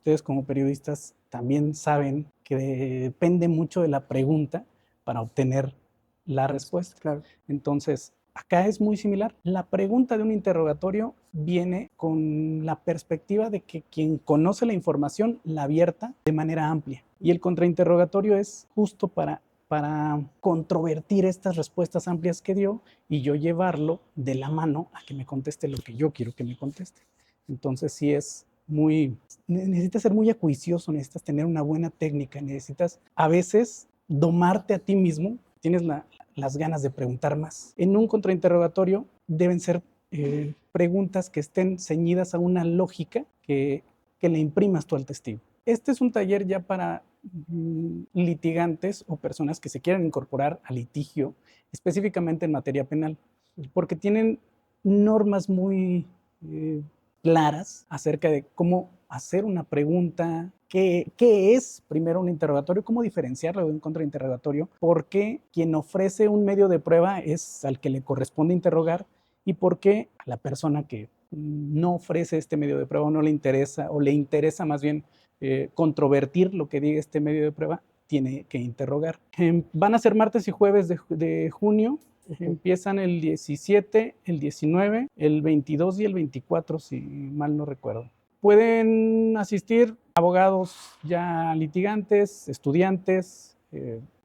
ustedes como periodistas también saben que depende mucho de la pregunta para obtener la respuesta. Claro. Entonces, acá es muy similar. La pregunta de un interrogatorio viene con la perspectiva de que quien conoce la información la abierta de manera amplia. Y el contrainterrogatorio es justo para controvertir estas respuestas amplias que dio y yo llevarlo de la mano a que me conteste lo que yo quiero que me conteste. Entonces sí es necesitas ser muy acuicioso, necesitas tener una buena técnica, necesitas a veces domarte a ti mismo, tienes las ganas de preguntar más. En un contrainterrogatorio deben ser preguntas que estén ceñidas a una lógica que le imprimas tú al testigo. Este es un taller ya para litigantes o personas que se quieran incorporar al litigio, específicamente en materia penal, porque tienen normas muy claras acerca de cómo hacer una pregunta, qué es primero un interrogatorio, cómo diferenciarlo de un contrainterrogatorio, por qué quien ofrece un medio de prueba es al que le corresponde interrogar y por qué a la persona que no ofrece este medio de prueba o no le interesa, o le interesa más bien controvertir lo que diga este medio de prueba, tiene que interrogar. Van a ser martes y jueves de junio. Empiezan el 17, el 19, el 22 y el 24, si mal no recuerdo. Pueden asistir abogados ya litigantes, estudiantes,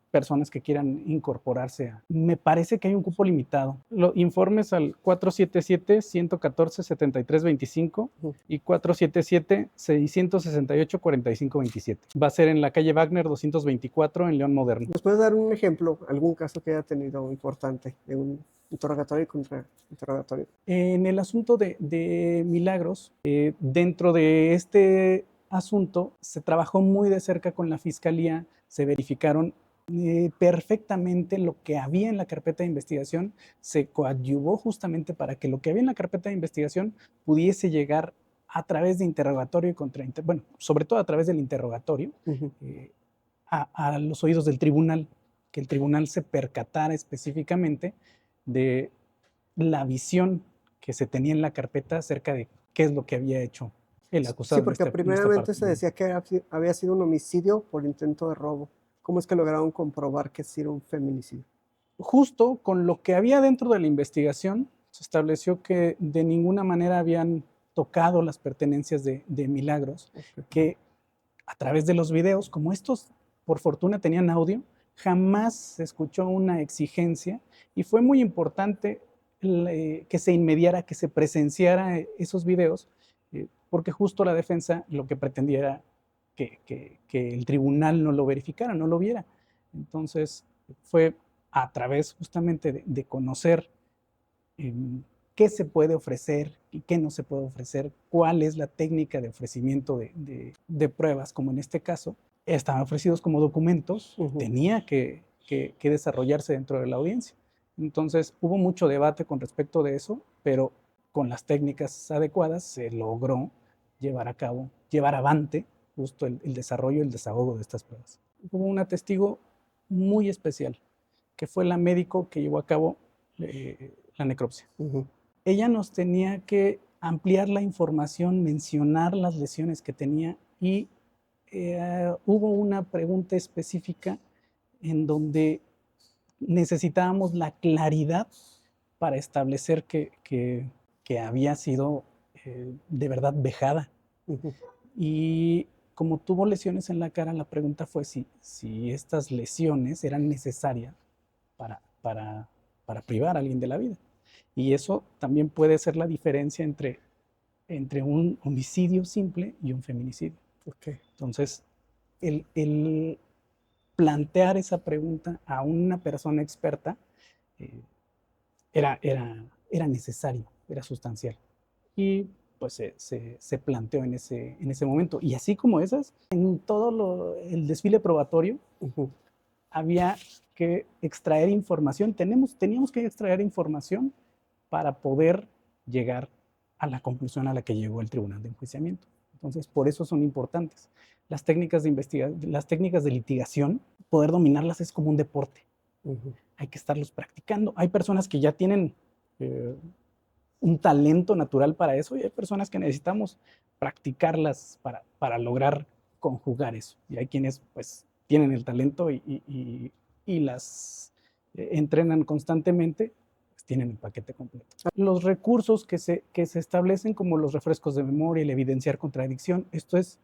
personas que quieran incorporarse. Me parece que hay un cupo limitado. Informes al 477-114-7325 y 477-668-4527. Va a ser en la calle Wagner 224 en León Moderno. ¿Nos puedes dar un ejemplo, algún caso que haya tenido importante de un interrogatorio y contrainterrogatorio? En el asunto de Milagros, dentro de este asunto se trabajó muy de cerca con la Fiscalía, se verificaron perfectamente lo que había en la carpeta de investigación, se coadyuvó justamente para que lo que había en la carpeta de investigación pudiese llegar a través de interrogatorio y bueno, sobre todo a través del interrogatorio, a los oídos del tribunal, que el tribunal se percatara específicamente de la visión que se tenía en la carpeta acerca de qué es lo que había hecho el acusado. Sí, porque primeramente se decía que había sido un homicidio por intento de robo. ¿Cómo es que lograron comprobar que sí era un feminicidio? Justo con lo que había dentro de la investigación, se estableció que de ninguna manera habían tocado las pertenencias de Milagros, que a través de los videos, como estos por fortuna tenían audio, jamás se escuchó una exigencia y fue muy importante que se inmediara, que se presenciara esos videos, porque justo la defensa lo que pretendía era que el tribunal no lo verificara, no lo viera. Entonces fue a través justamente de conocer qué se puede ofrecer y qué no se puede ofrecer, cuál es la técnica de ofrecimiento de pruebas, como en este caso, estaban ofrecidos como documentos, tenía que desarrollarse dentro de la audiencia. Entonces hubo mucho debate con respecto de eso, pero con las técnicas adecuadas se logró llevar a cabo, llevar avante justo el desarrollo, el desahogo de estas pruebas. Hubo una testigo muy especial, que fue la médico que llevó a cabo la necropsia. Ella nos tenía que ampliar la información, mencionar las lesiones que tenía y hubo una pregunta específica en donde necesitábamos la claridad para establecer que había sido de verdad vejada. Y como tuvo lesiones en la cara, la pregunta fue si estas lesiones eran necesarias para privar a alguien de la vida. Y eso también puede ser la diferencia entre un homicidio simple y un feminicidio. Entonces, el plantear esa pregunta a una persona experta era necesario, era sustancial. Y pues se planteó en ese momento. Y así como esas, en todo el desfile probatorio, había que extraer información, teníamos que extraer información para poder llegar a la conclusión a la que llegó el Tribunal de Enjuiciamiento. Entonces, por eso son importantes. Las técnicas de litigación, poder dominarlas es como un deporte. Hay que estarlos practicando. Hay personas que ya tienen un talento natural para eso y hay personas que necesitamos practicarlas para lograr conjugar eso. Y hay quienes pues tienen el talento y las entrenan constantemente, pues tienen el paquete completo. Los recursos que se establecen como los refrescos de memoria, el evidenciar contradicción, esto es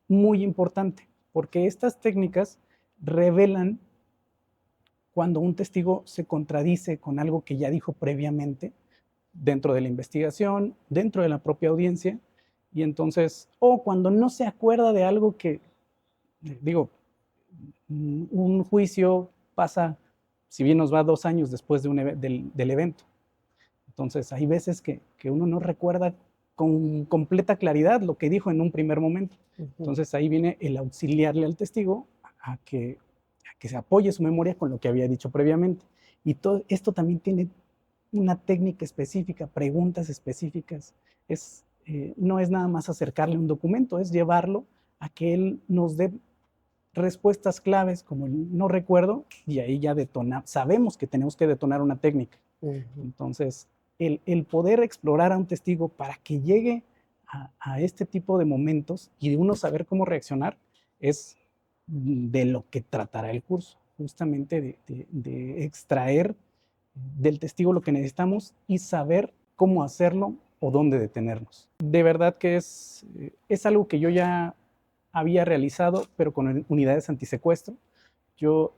muy importante porque estas técnicas revelan cuando un testigo se contradice con algo que ya dijo previamente dentro de la investigación, dentro de la propia audiencia, y entonces, o cuando no se acuerda de algo que, digo, un juicio pasa, si bien nos va 2 años después del evento. Entonces, hay veces que uno no recuerda con completa claridad lo que dijo en un primer momento. Entonces, ahí viene el auxiliarle al testigo a que se apoye su memoria con lo que había dicho previamente. Y todo esto también tiene una técnica específica, preguntas específicas. No es nada más acercarle un documento, es llevarlo a que él nos dé respuestas claves como el no recuerdo, y ahí ya sabemos que tenemos que detonar una técnica. Entonces, el poder explorar a un testigo para que llegue a este tipo de momentos y de uno saber cómo reaccionar es de lo que tratará el curso, justamente de extraer del testigo lo que necesitamos y saber cómo hacerlo o dónde detenernos. De verdad que es algo que yo ya había realizado, pero con unidades antisecuestro. Yo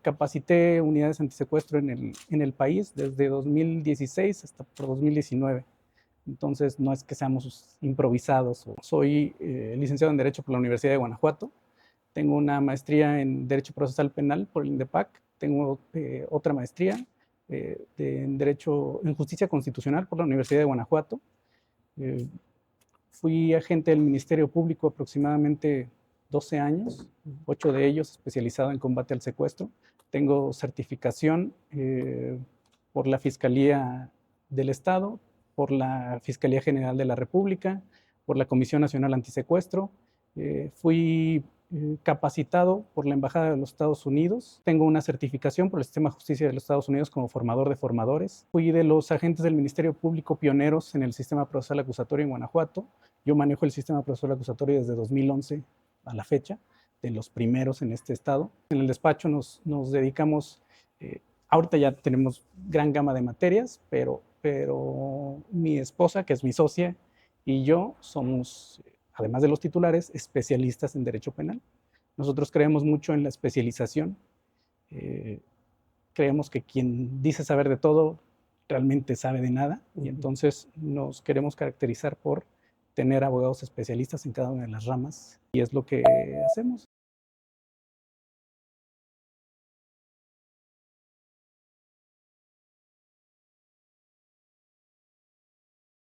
capacité unidades antisecuestro en el país desde 2016 hasta por 2019. Entonces, no es que seamos improvisados. Soy licenciado en Derecho por la Universidad de Guanajuato. Tengo una maestría en Derecho Procesal Penal por el INDEPAC. Tengo otra maestría en Derecho en Justicia Constitucional por la Universidad de Guanajuato. Fui agente del Ministerio Público aproximadamente 12 años, 8 de ellos especializado en combate al secuestro. Tengo certificación por la Fiscalía del Estado, por la Fiscalía General de la República, por la Comisión Nacional Antisecuestro. Fui capacitado por la Embajada de los Estados Unidos. Tengo una certificación por el Sistema de Justicia de los Estados Unidos como formador de formadores. Fui de los agentes del Ministerio Público pioneros en el sistema procesal acusatorio en Guanajuato. Yo manejo el sistema procesal acusatorio desde 2011 a la fecha, de los primeros en este estado. En el despacho nos dedicamos, ahorita ya tenemos gran gama de materias, pero mi esposa, que es mi socia, y yo somos, además de los titulares, especialistas en derecho penal. Nosotros creemos mucho en la especialización. Creemos que quien dice saber de todo realmente sabe de nada, y entonces nos queremos caracterizar por tener abogados especialistas en cada una de las ramas, y es lo que hacemos.